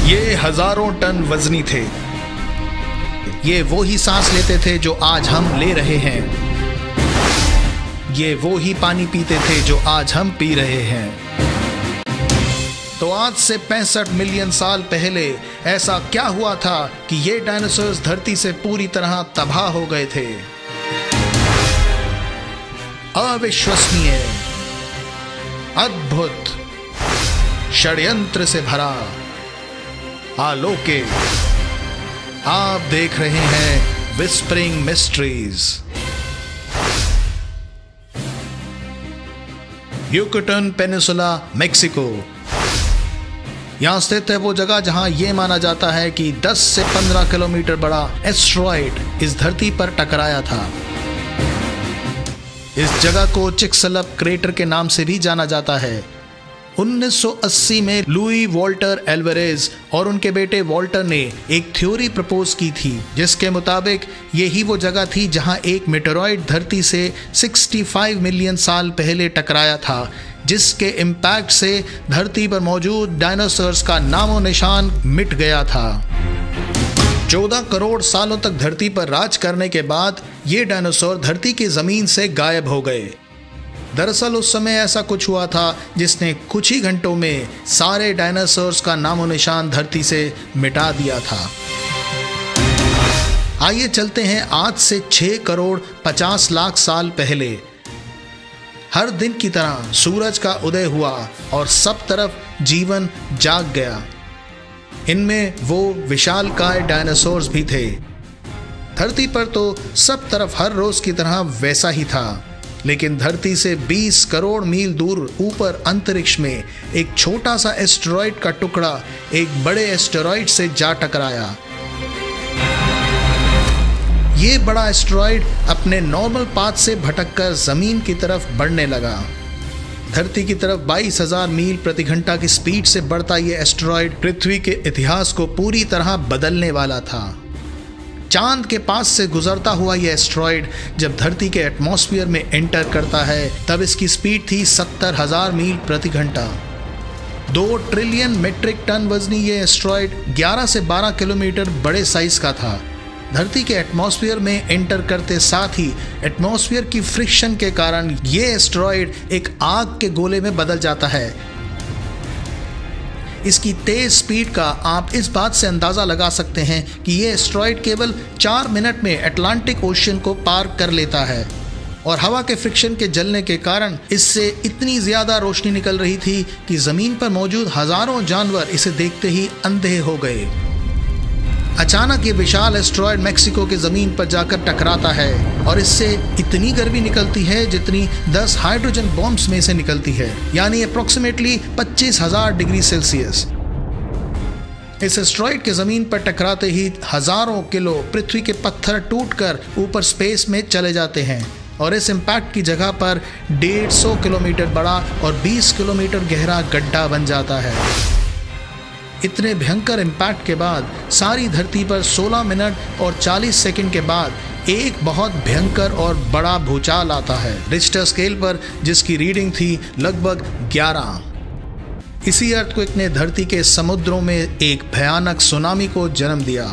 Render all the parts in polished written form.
ये हजारों टन वजनी थे। ये वो ही सांस लेते थे जो आज हम ले रहे हैं। ये वो ही पानी पीते थे जो आज हम पी रहे हैं। तो आज से 65 मिलियन साल पहले ऐसा क्या हुआ था कि ये डायनासोर्स धरती से पूरी तरह तबाह हो गए थे? अविश्वसनीय, अद्भुत, षड्यंत्र से भरा, आलोकित। आप देख रहे हैं whispering mysteries. Yucatan peninsula, Mexico. यहां स्थित है वो जगह जहां यह माना जाता है कि 10 से 15 किलोमीटर बड़ा एस्टेरॉयड इस धरती पर टकराया था। इस जगह को चिकसलप क्रेटर के नाम से भी जाना जाता है। 1980 में लुई वॉल्टर एल्वारेज और उनके बेटे वॉल्टर ने एक थ्योरी प्रपोज की थी, जिसके मुताबिक यही वो जगह थी जहां एक मेटेरॉइड धरती से 65 मिलियन साल पहले टकराया था, जिसके इम्पैक्ट से धरती पर मौजूद डायनासोर्स का नामो निशान मिट गया था। 14 करोड़ सालों तक धरती पर राज करने के बाद ये डायनासोर धरती की जमीन से गायब हो गए। दरअसल उस समय ऐसा कुछ हुआ था जिसने कुछ ही घंटों में सारे डायनासोर्स का नामो निशान धरती से मिटा दिया था। आइए चलते हैं आज से 6 करोड़ 50 लाख साल पहले। हर दिन की तरह सूरज का उदय हुआ और सब तरफ जीवन जाग गया। इनमें वो विशालकाय डायनासोर्स भी थे। धरती पर तो सब तरफ हर रोज की तरह वैसा ही था, लेकिन धरती से 20 करोड़ मील दूर ऊपर अंतरिक्ष में एक छोटा सा एस्टेरॉयड का टुकड़ा एक बड़े एस्टेरॉयड से जा टकराया। ये बड़ा एस्टेरॉयड अपने नॉर्मल पाथ से भटककर जमीन की तरफ बढ़ने लगा। धरती की तरफ 22,000 मील प्रति घंटा की स्पीड से बढ़ता ये एस्टेरॉयड पृथ्वी के इतिहास को पूरी तरह बदलने वाला था। चांद के पास से गुजरता हुआ यह एस्टेरॉयड जब धरती के एटमॉस्फेयर में एंटर करता है तब इसकी स्पीड थी 70,000 मील प्रति घंटा। 2 ट्रिलियन मेट्रिक टन वजनी ये एस्टेरॉयड 11 से 12 किलोमीटर बड़े साइज का था। धरती के एटमॉस्फेयर में एंटर करते साथ ही एटमॉस्फेयर की फ्रिक्शन के कारण ये एस्टेरॉयड एक आग के गोले में बदल जाता है। इसकी तेज स्पीड का आप इस बात से अंदाजा लगा सकते हैं कि ये एस्टेरॉयड केवल 4 मिनट में अटलांटिक ओशन को पार कर लेता है और हवा के फ्रिक्शन के जलने के कारण इससे इतनी ज्यादा रोशनी निकल रही थी कि जमीन पर मौजूद हजारों जानवर इसे देखते ही अंधे हो गए। अचानक ये विशाल एस्टेरॉयड मेक्सिको की जमीन पर जाकर टकराता है और इससे इतनी गर्मी निकलती है जितनी 10 हाइड्रोजन बॉम्ब्स में से निकलती है, यानी अप्रोक्सीमेटली 25,000 डिग्री सेल्सियस। इस एस्टेरॉयड के जमीन पर टकराते ही हजारों किलो पृथ्वी के पत्थर टूटकर ऊपर स्पेस में चले जाते हैं और इस इम्पैक्ट की जगह पर 150 किलोमीटर बड़ा और 20 किलोमीटर गहरा गड्ढा बन जाता है। इतने भयंकर इम्पैक्ट के बाद सारी धरती पर 16 मिनट और 40 सेकंड के बाद एक बहुत भयंकर और बड़ा भूचाल आता है रिक्टर स्केल पर, जिसकी रीडिंग थी लगभग 11। इसी अर्थक्वेक ने धरती के समुद्रों में एक भयानक सुनामी को जन्म दिया।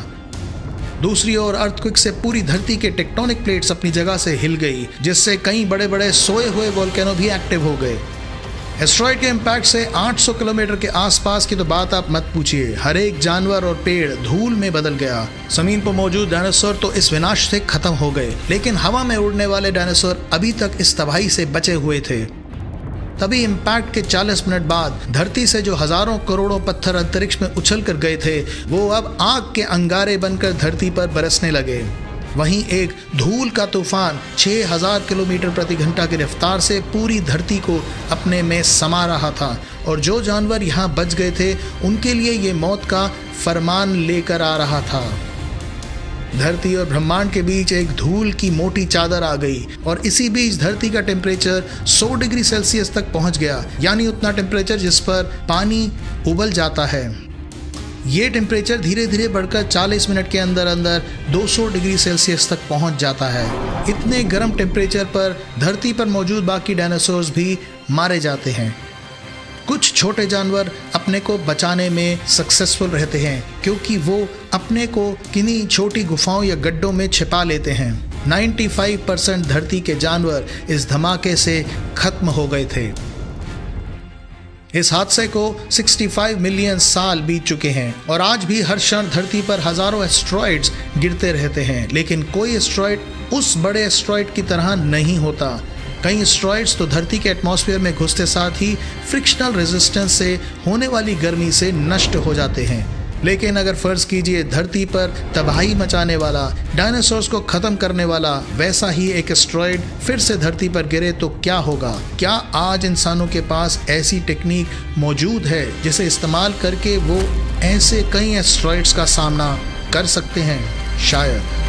दूसरी ओर अर्थक्वेक से पूरी धरती के टेक्टोनिक प्लेट्स अपनी जगह से हिल गई, जिससे कई बड़े बड़े सोए हुए वोल्केनो भी एक्टिव हो गए। एस्टेरॉयड के इम्पैक्ट से 800 किलोमीटर के आसपास की तो बात आप मत पूछिए, हर एक जानवर और पेड़ धूल में बदल गया। जमीन पर मौजूद डायनासोर तो इस विनाश से खत्म हो गए, लेकिन हवा में उड़ने वाले डायनासोर अभी तक इस तबाही से बचे हुए थे। तभी इम्पैक्ट के 40 मिनट बाद धरती से जो हजारों करोड़ों पत्थर अंतरिक्ष में उछल कर गए थे वो अब आग के अंगारे बनकर धरती पर बरसने लगे। वहीं एक धूल का तूफान 6,000 किलोमीटर प्रति घंटा की रफ्तार से पूरी धरती को अपने में समा रहा था और जो जानवर यहाँ बच गए थे उनके लिए ये मौत का फरमान लेकर आ रहा था। धरती और ब्रह्मांड के बीच एक धूल की मोटी चादर आ गई और इसी बीच धरती का टेम्परेचर 100 डिग्री सेल्सियस तक पहुंच गया, यानी उतना टेम्परेचर जिस पर पानी उबल जाता है। ये टेम्परेचर धीरे धीरे बढ़कर 40 मिनट के अंदर अंदर 200 डिग्री सेल्सियस तक पहुंच जाता है। इतने गर्म टेम्परेचर पर धरती पर मौजूद बाकी डायनासोर्स भी मारे जाते हैं। कुछ छोटे जानवर अपने को बचाने में सक्सेसफुल रहते हैं क्योंकि वो अपने को किन्हीं छोटी गुफाओं या गड्ढों में छिपा लेते हैं। 95% धरती के जानवर इस धमाके से खत्म हो गए थे। इस हादसे को 65 मिलियन साल बीत चुके हैं और आज भी हर क्षण धरती पर हजारों एस्ट्रॉइड्स गिरते रहते हैं, लेकिन कोई एस्ट्रॉइड उस बड़े एस्ट्रॉइड की तरह नहीं होता। कई एस्ट्रॉइड्स तो धरती के एटमॉस्फेयर में घुसते साथ ही फ्रिक्शनल रेजिस्टेंस से होने वाली गर्मी से नष्ट हो जाते हैं। लेकिन अगर फर्ज कीजिए धरती पर तबाही मचाने वाला, डायनासोर्स को खत्म करने वाला वैसा ही एक एस्ट्रॉइड फिर से धरती पर गिरे तो क्या होगा? क्या आज इंसानों के पास ऐसी टेक्निक मौजूद है जिसे इस्तेमाल करके वो ऐसे कई एस्ट्रॉइड्स का सामना कर सकते हैं? शायद।